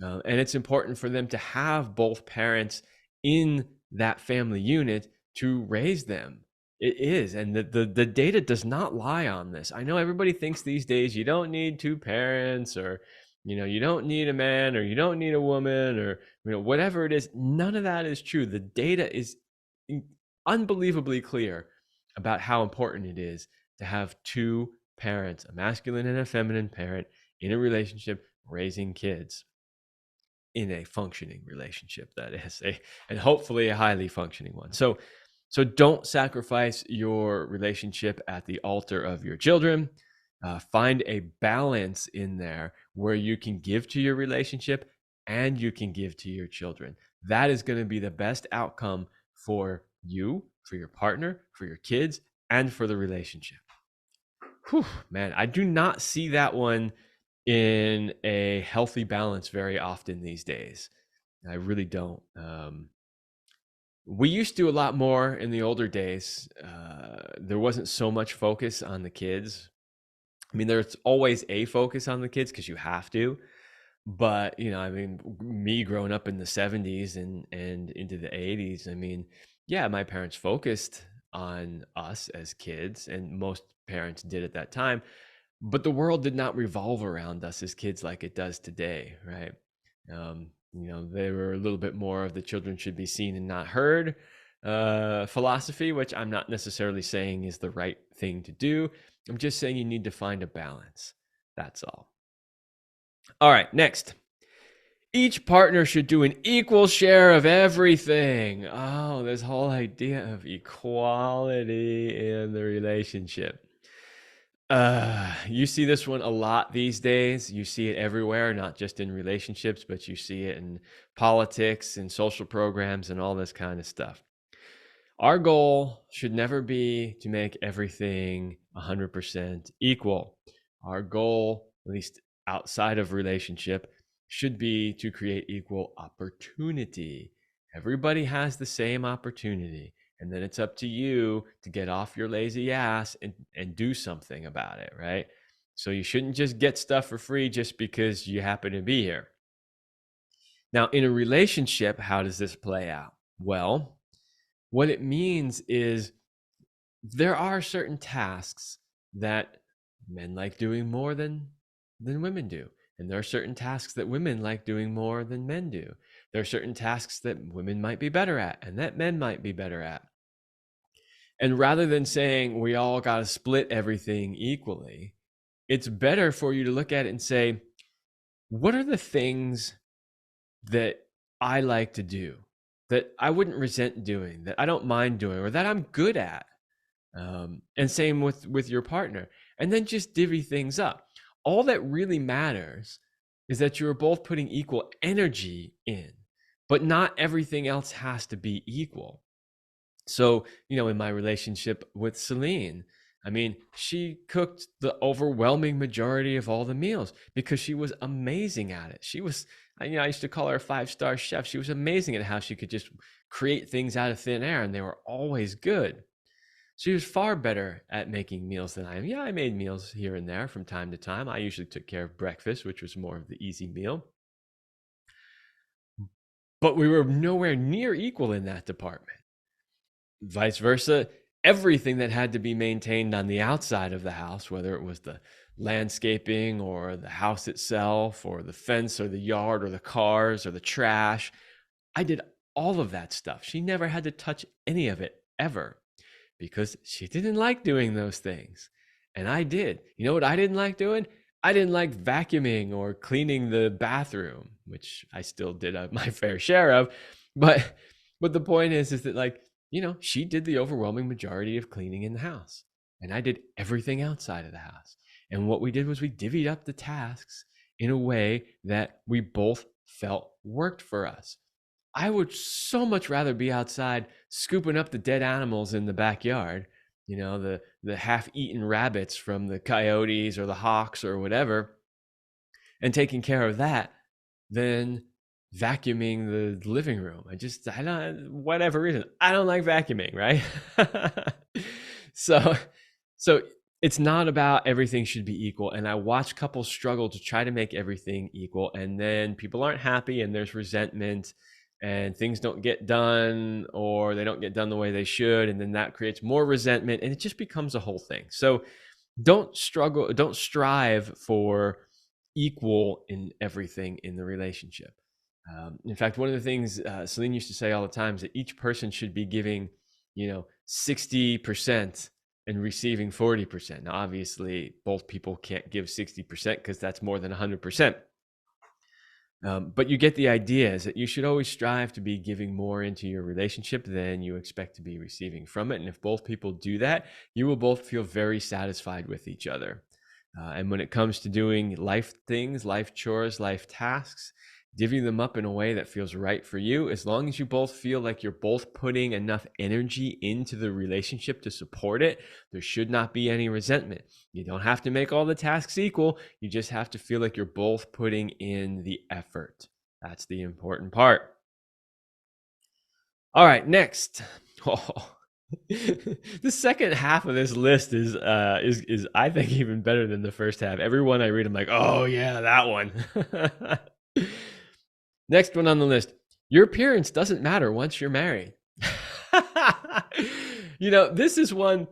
And it's important for them to have both parents in that family unit to raise them. It is. And the data does not lie on this. I know everybody thinks these days you don't need two parents, or you don't need a man, or you don't need a woman, or whatever it is. None of that is true. The data is unbelievably clear about how important it is to have two parents, a masculine and a feminine parent, in a relationship, raising kids in a functioning relationship, that is, and hopefully a highly functioning one. So don't sacrifice your relationship at the altar of your children. Find a balance in there where you can give to your relationship and you can give to your children. That is going to be the best outcome for you, for your partner, for your kids, and for the relationship. Whew, man, I do not see that one in a healthy balance very often these days. I really don't. We used to a lot more in the older days. There wasn't so much focus on the kids. I mean, there's always a focus on the kids because you have to. But, I mean, me growing up in the 70s and into the 80s, I mean, yeah, my parents focused on us as kids, and most parents did at that time. But the world did not revolve around us as kids like it does today, right? They were a little bit more of the children should be seen and not heard philosophy, which I'm not necessarily saying is the right thing to do. I'm just saying you need to find a balance. That's all. All right, next. Each partner should do an equal share of everything. Oh, this whole idea of equality in the relationship. You see this one a lot these days. You see it everywhere, not just in relationships, but you see it in politics and social programs and all this kind of stuff. Our goal should never be to make everything 100% equal. Our goal, at least outside of relationship, should be to create equal opportunity. Everybody has the same opportunity. And then it's up to you to get off your lazy ass and do something about it, right? So you shouldn't just get stuff for free just because you happen to be here. Now, in a relationship, how does this play out? Well, what it means is there are certain tasks that men like doing more than women do. And there are certain tasks that women like doing more than men do. There are certain tasks that women might be better at and that men might be better at. And rather than saying we all got to split everything equally, it's better for you to look at it and say, what are the things that I like to do, that I wouldn't resent doing, that I don't mind doing, or that I'm good at? And same with your partner. And then just divvy things up. All that really matters is that you're both putting equal energy in, but not everything else has to be equal. So, in my relationship with Celine, I mean, she cooked the overwhelming majority of all the meals because she was amazing at it. She was, I used to call her a 5-star chef. She was amazing at how she could just create things out of thin air, and they were always good. She was far better at making meals than I am. Yeah, I made meals here and there from time to time. I usually took care of breakfast, which was more of the easy meal. But we were nowhere near equal in that department. Vice versa, everything that had to be maintained on the outside of the house, whether it was the landscaping or the house itself or the fence or the yard or the cars or the trash, I did all of that stuff. She never had to touch any of it ever because she didn't like doing those things. And I did. You know what I didn't like doing? I didn't like vacuuming or cleaning the bathroom, which I still did my fair share of. But the point is that she did the overwhelming majority of cleaning in the house, and I did everything outside of the house. And what we did was we divvied up the tasks in a way that we both felt worked for us. I would so much rather be outside scooping up the dead animals in the backyard, the half-eaten rabbits from the coyotes or the hawks or whatever, and taking care of that than vacuuming the living room. I don't, whatever reason, I don't like vacuuming, right? So it's not about everything should be equal. And I watch couples struggle to try to make everything equal. And then people aren't happy and there's resentment and things don't get done, or they don't get done the way they should. And then that creates more resentment and it just becomes a whole thing. So don't strive for equal in everything in the relationship. In fact, one of the things Celine used to say all the time is that each person should be giving, 60% and receiving 40%. Now, obviously, both people can't give 60% because that's more than 100%. But you get the idea is that you should always strive to be giving more into your relationship than you expect to be receiving from it. And if both people do that, you will both feel very satisfied with each other. And when it comes to doing life things, life chores, life tasks, divvying them up in a way that feels right for you, as long as you both feel like you're both putting enough energy into the relationship to support it, there should not be any resentment. You don't have to make all the tasks equal. You just have to feel like you're both putting in the effort. That's the important part. All right, next. Oh, the second half of this list is I think even better than the first half. Every one I read, I'm like, oh yeah, that one. Next one on the list. Your appearance doesn't matter once you're married. This is one.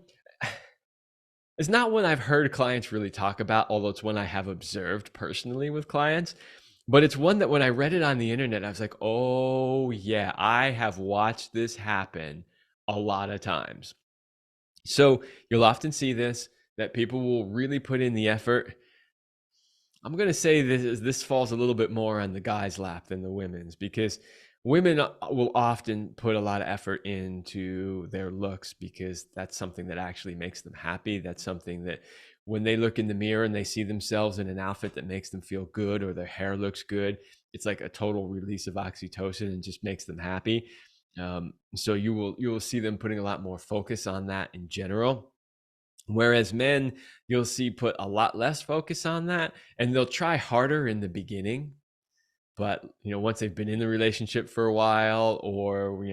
It's not one I've heard clients really talk about, although it's one I have observed personally with clients. But it's one that when I read it on the internet, I was like, oh yeah, I have watched this happen a lot of times. So you'll often see this, that people will really put in the effort. I'm going to say this falls a little bit more on the guy's lap than the women's, because women will often put a lot of effort into their looks because that's something that actually makes them happy. That's something that when they look in the mirror and they see themselves in an outfit that makes them feel good, or their hair looks good, it's like a total release of oxytocin and just makes them happy. So you will see them putting a lot more focus on that in general. Whereas men, you'll see put a lot less focus on that, and they'll try harder in the beginning. But, once they've been in the relationship for a while, or,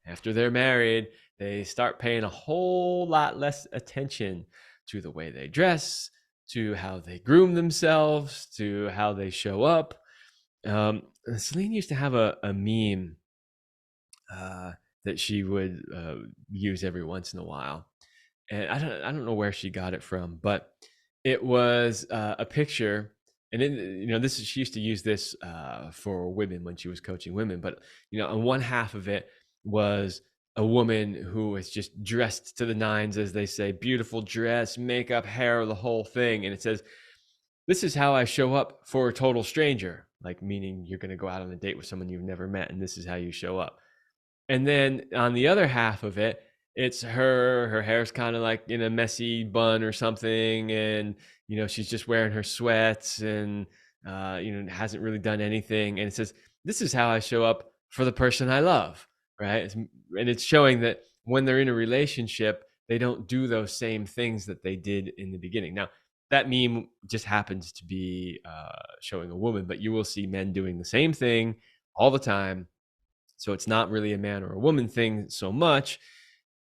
after they're married, they start paying a whole lot less attention to the way they dress, to how they groom themselves, to how they show up. Celine used to have a meme that she would use every once in a while. And I don't know where she got it from, but it was a picture. And she used to use this for women when she was coaching women. But on one half of it was a woman who was just dressed to the nines, as they say, beautiful dress, makeup, hair, the whole thing. And it says, "This is how I show up for a total stranger," like meaning you're going to go out on a date with someone you've never met, and this is how you show up. And then on the other half of it, it's her hair's kind of like in a messy bun or something, and she's just wearing her sweats, and hasn't really done anything, and it says, "This is how I show up for the person I love," right? And it's showing that when they're in a relationship, they don't do those same things that they did in the beginning. Now, that meme just happens to be showing a woman, but you will see men doing the same thing all the time. So it's not really a man or a woman thing so much.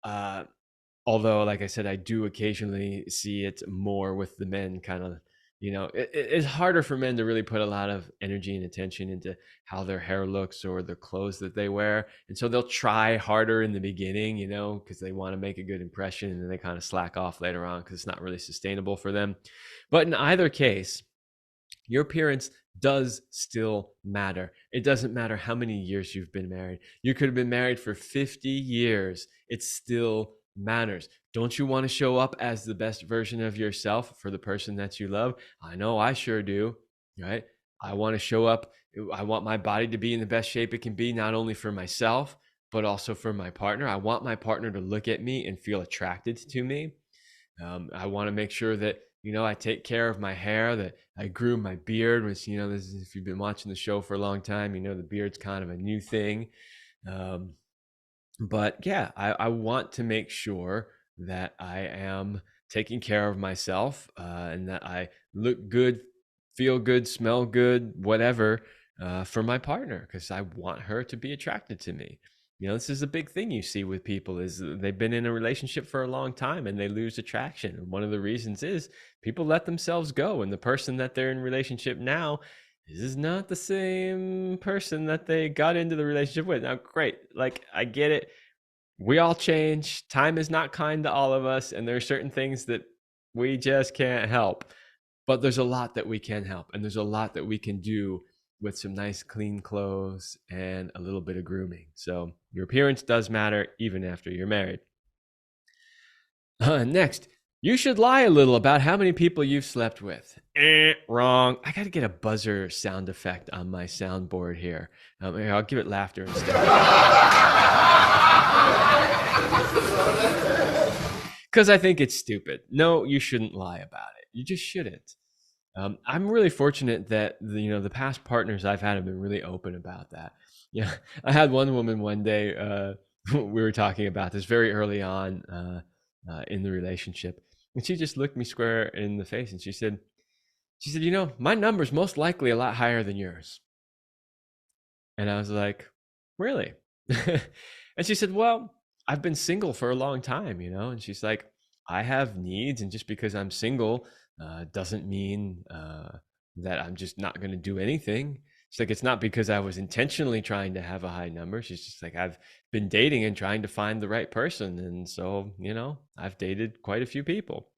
Although, like I said, I do occasionally see it more with the men. Kind of, it's harder for men to really put a lot of energy and attention into how their hair looks or the clothes that they wear. And so they'll try harder in the beginning, because they want to make a good impression, and then they kind of slack off later on because it's not really sustainable for them. But in either case, your appearance does still matter. It doesn't matter how many years you've been married. You could have been married for 50 years. It still matters. Don't you want to show up as the best version of yourself for the person that you love? I know I sure do, right? I want to show up. I want my body to be in the best shape it can be, not only for myself, but also for my partner. I want my partner to look at me and feel attracted to me. I want to make sure that I take care of my hair, that I groom my beard, which, this is, if you've been watching the show for a long time, the beard's kind of a new thing. But yeah, I want to make sure that I am taking care of myself, and that I look good, feel good, smell good, whatever, for my partner, because I want her to be attracted to me. This is a big thing you see with people, is they've been in a relationship for a long time and they lose attraction. And one of the reasons is people let themselves go. And the person that they're in relationship now is not the same person that they got into the relationship with. Now, great. Like, I get it. We all change. Time is not kind to all of us. And there are certain things that we just can't help. But there's a lot that we can help. And there's a lot that we can do with some nice clean clothes and a little bit of grooming. So your appearance does matter even after you're married. Next, You should lie a little about how many people you've slept with. Wrong. I got to get a buzzer sound effect on my soundboard here. Here, I'll give it laughter instead. Because I think it's stupid. No, you shouldn't lie about it. You just shouldn't. I'm really fortunate that the past partners I've had have been really open about that. Yeah, I had one woman one day. We were talking about this very early on in the relationship, and she just looked me square in the face and she said, my number's most likely a lot higher than yours. And I was like, really? And she said, well, I've been single for a long time, and she's like, I have needs, and just because I'm single doesn't mean that I'm just not going to do anything. She's like, it's not because I was intentionally trying to have a high number. She's just like, I've been dating and trying to find the right person. And so, I've dated quite a few people.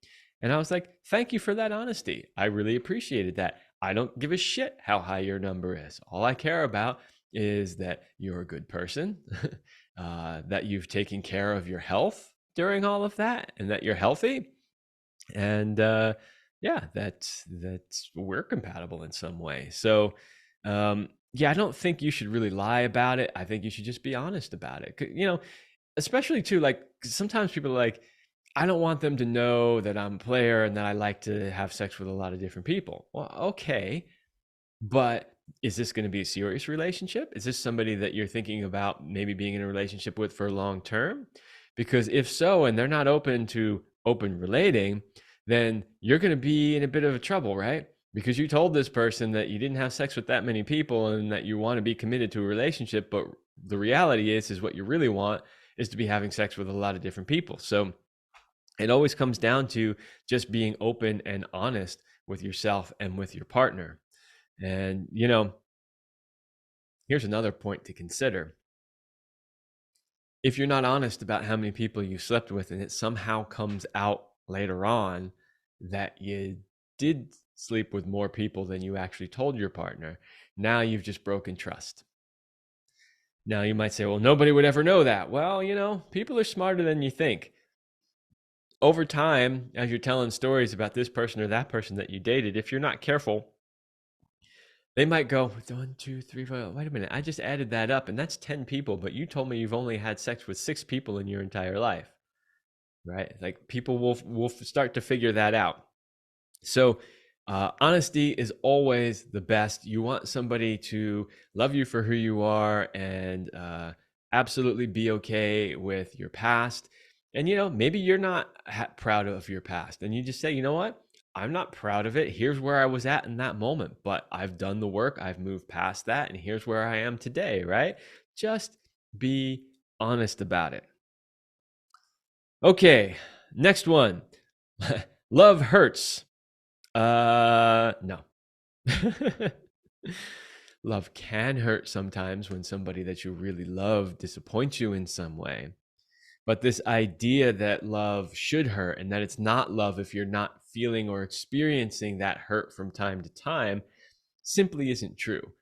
And I was like, thank you for that honesty. I really appreciated that. I don't give a shit how high your number is. All I care about is that you're a good person, that you've taken care of your health during all of that, and that you're healthy. And yeah, that's we're compatible in some way. So yeah, I don't think you should really lie about it. I think you should just be honest about it. Especially too, like sometimes people are like, I don't want them to know that I'm a player and that I like to have sex with a lot of different people. Well, okay, but is this going to be a serious relationship? Is this somebody that you're thinking about maybe being in a relationship with for long term? Because if so, and they're not open to open relating, then you're going to be in a bit of trouble, right? Because you told this person that you didn't have sex with that many people and that you want to be committed to a relationship, but the reality is what you really want is to be having sex with a lot of different people. So it always comes down to just being open and honest with yourself and with your partner. And, here's another point to consider. If you're not honest about how many people you slept with, and it somehow comes out later on that you did sleep with more people than you actually told your partner, now you've just broken trust. Now you might say, well, nobody would ever know that. Well, people are smarter than you think. Over time, as you're telling stories about this person or that person that you dated, if you're not careful, they might go, 1, 2, 3, 4. Wait a minute, I just added that up, and that's 10 people, but you told me you've only had sex with 6 people in your entire life, right? Like people will start to figure that out. So honesty is always the best. You want somebody to love you for who you are and absolutely be okay with your past. And, maybe you're not proud of your past, and you just say, you know what? I'm not proud of it. Here's where I was at in that moment, but I've done the work. I've moved past that, and here's where I am today, right? Just be honest about it. Okay, next one. Love hurts. No. Love can hurt sometimes when somebody that you really love disappoints you in some way. But this idea that love should hurt and that it's not love if you're not feeling or experiencing that hurt from time to time simply isn't true.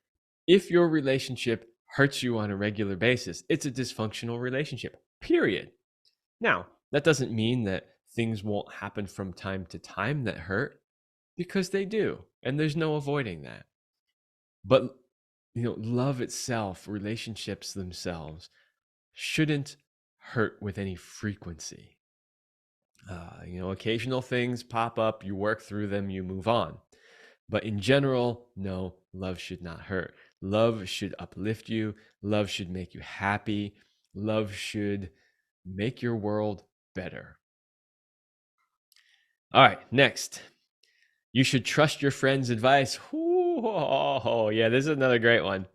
If your relationship hurts you on a regular basis, it's a dysfunctional relationship, period. Now, that doesn't mean that things won't happen from time to time that hurt, because they do, and there's no avoiding that. But, love itself, relationships themselves, shouldn't hurt with any frequency. Occasional things pop up, you work through them, you move on. But in general, no, love should not hurt. Love should uplift you. Love should make you happy. Love should make your world better. All right, next. You should trust your friend's advice. Oh, yeah, this is another great one.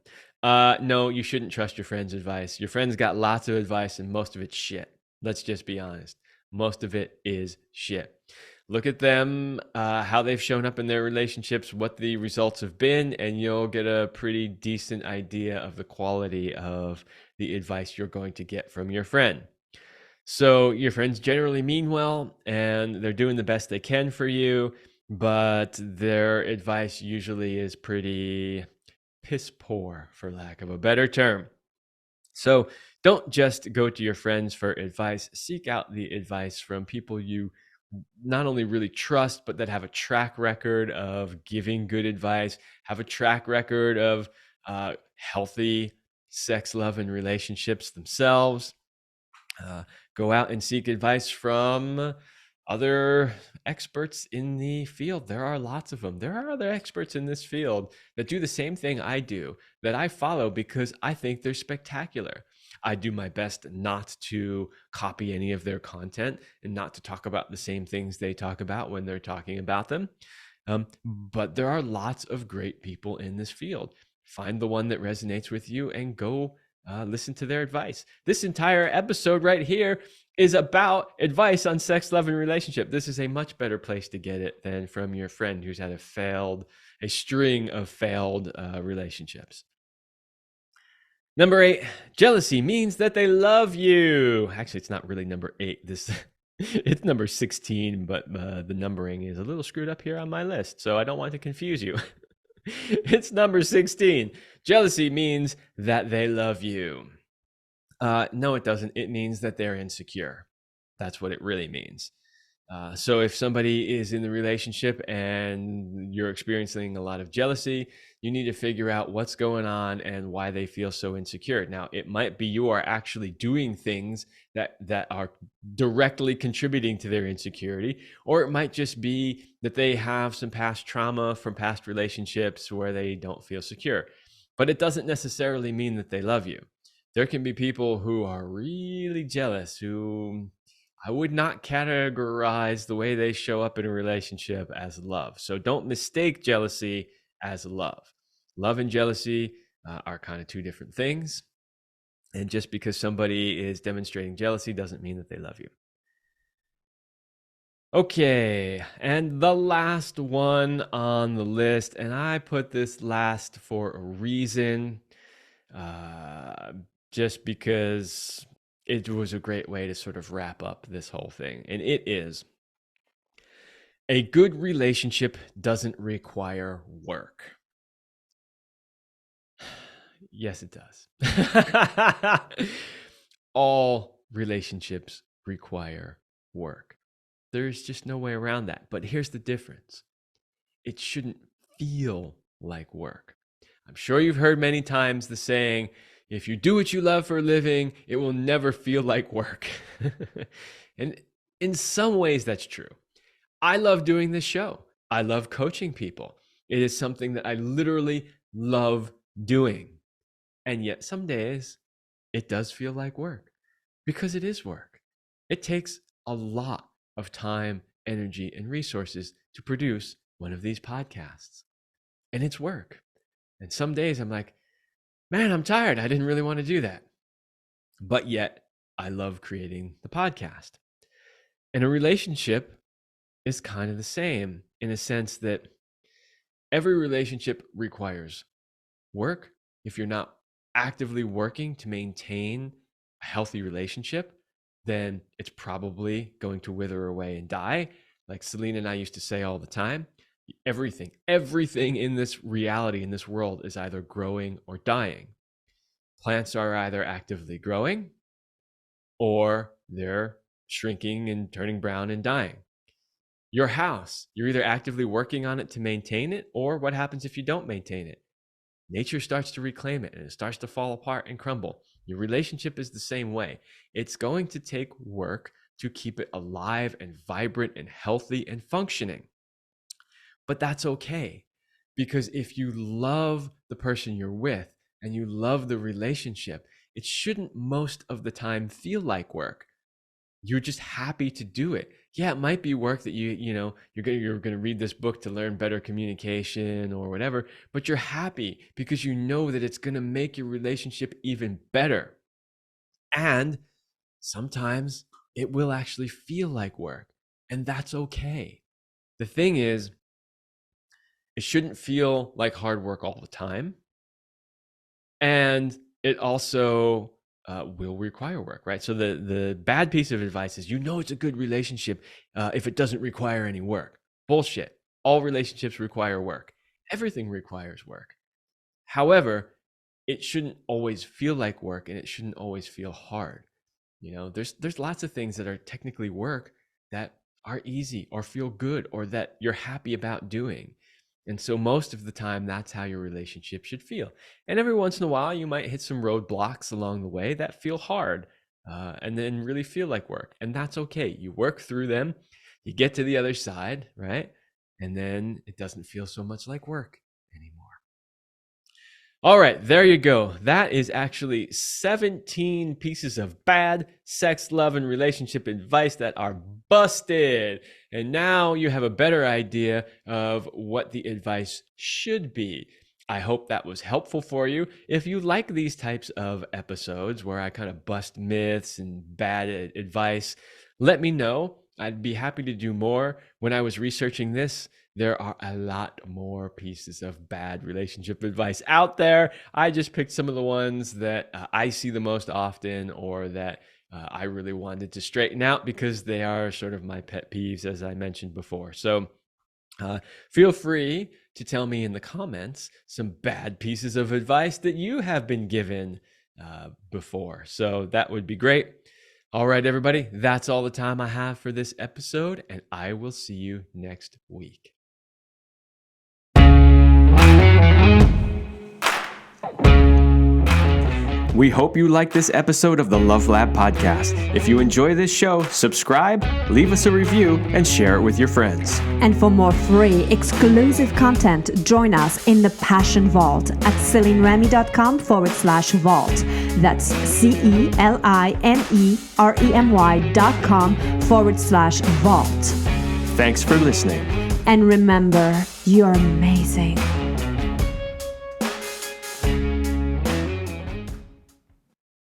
No, you shouldn't trust your friend's advice. Your friend's got lots of advice, and most of it's shit. Let's just be honest. Most of it is shit. Look at them, how they've shown up in their relationships, what the results have been, and you'll get a pretty decent idea of the quality of the advice you're going to get from your friend. So your friends generally mean well, and they're doing the best they can for you, but their advice usually is pretty piss poor, for lack of a better term. So don't just go to your friends for advice. Seek out the advice from people you not only really trust, but that have a track record of giving good advice, have a track record of healthy sex, love, and relationships themselves. Go out and seek advice from other experts in the field. There are lots of them. There are other experts in this field that do the same thing I do, that I follow because I think they're spectacular. I do my best not to copy any of their content and not to talk about the same things they talk about when they're talking about them. But there are lots of great people in this field. Find the one that resonates with you and go listen to their advice. This entire episode right here is about advice on sex, love, and relationship. This is a much better place to get it than from your friend who's had a string of failed relationships. Number 8, jealousy means that they love you. Actually, it's not really number 8. It's number 16, but the numbering is a little screwed up here on my list, so I don't want to confuse you. It's number 16. Jealousy means that they love you. No, it doesn't. It means that they're insecure. That's what it really means. So if somebody is in the relationship and you're experiencing a lot of jealousy, you need to figure out what's going on and why they feel so insecure. Now, it might be you are actually doing things that are directly contributing to their insecurity, or it might just be that they have some past trauma from past relationships where they don't feel secure. But it doesn't necessarily mean that they love you. There can be people who are really jealous, who I would not categorize the way they show up in a relationship as love. So don't mistake jealousy as love. Love and jealousy are kind of two different things. And just because somebody is demonstrating jealousy doesn't mean that they love you. Okay, and the last one on the list, and I put this last for a reason, just because it was a great way to sort of wrap up this whole thing. And it is, a good relationship doesn't require work. Yes, it does. All relationships require work. There's just no way around that. But here's the difference. It shouldn't feel like work. I'm sure you've heard many times the saying, if you do what you love for a living, it will never feel like work. And in some ways, that's true. I love doing this show. I love coaching people. It is something that I literally love doing. And yet some days it does feel like work because it is work. It takes a lot of time, energy, and resources to produce one of these podcasts. And it's work. And some days I'm like, man, I'm tired. I didn't really want to do that. But yet I love creating the podcast. And a relationship is kind of the same in a sense that every relationship requires work. If you're not actively working to maintain a healthy relationship, then it's probably going to wither away and die. Like Selena and I used to say all the time, everything in this reality, in this world, is either growing or dying. Plants are either actively growing or they're shrinking and turning brown and dying. Your house, you're either actively working on it to maintain it, or what happens if you don't maintain it? Nature starts to reclaim it and it starts to fall apart and crumble. Your relationship is the same way. It's going to take work to keep it alive and vibrant and healthy and functioning. But that's okay, because if you love the person you're with and you love the relationship, it shouldn't most of the time feel like work. You're just happy to do it. Yeah, it might be work that you're going to read this book to learn better communication or whatever, but you're happy because you know that it's going to make your relationship even better. And sometimes it will actually feel like work, and that's okay. The thing is, it shouldn't feel like hard work all the time. And it also will require work, right? So the bad piece of advice is, it's a good relationship if it doesn't require any work. Bullshit. All relationships require work. Everything requires work. However, it shouldn't always feel like work, and it shouldn't always feel hard. There's lots of things that are technically work that are easy or feel good or that you're happy about doing. And so most of the time, that's how your relationship should feel. And every once in a while, you might hit some roadblocks along the way that feel hard and then really feel like work. And that's okay. You work through them, you get to the other side, right? And then it doesn't feel so much like work anymore. All right, there you go. That is actually 17 pieces of bad sex, love, and relationship advice that are busted. And now you have a better idea of what the advice should be. I hope that was helpful for you. If you like these types of episodes where I kind of bust myths and bad advice, let me know. I'd be happy to do more. When I was researching this, there are a lot more pieces of bad relationship advice out there. I just picked some of the ones that I see the most often or that I really wanted to straighten out because they are sort of my pet peeves, as I mentioned before. So feel free to tell me in the comments some bad pieces of advice that you have been given before. So that would be great. All right, everybody, that's all the time I have for this episode, and I will see you next week. We hope you like this episode of the Love Lab podcast. If you enjoy this show, subscribe, leave us a review, and share it with your friends. And for more free, exclusive content, join us in the Passion Vault at CelineRemy.com/vault. That's CelineRemy.com/vault. Thanks for listening. And remember, you're amazing.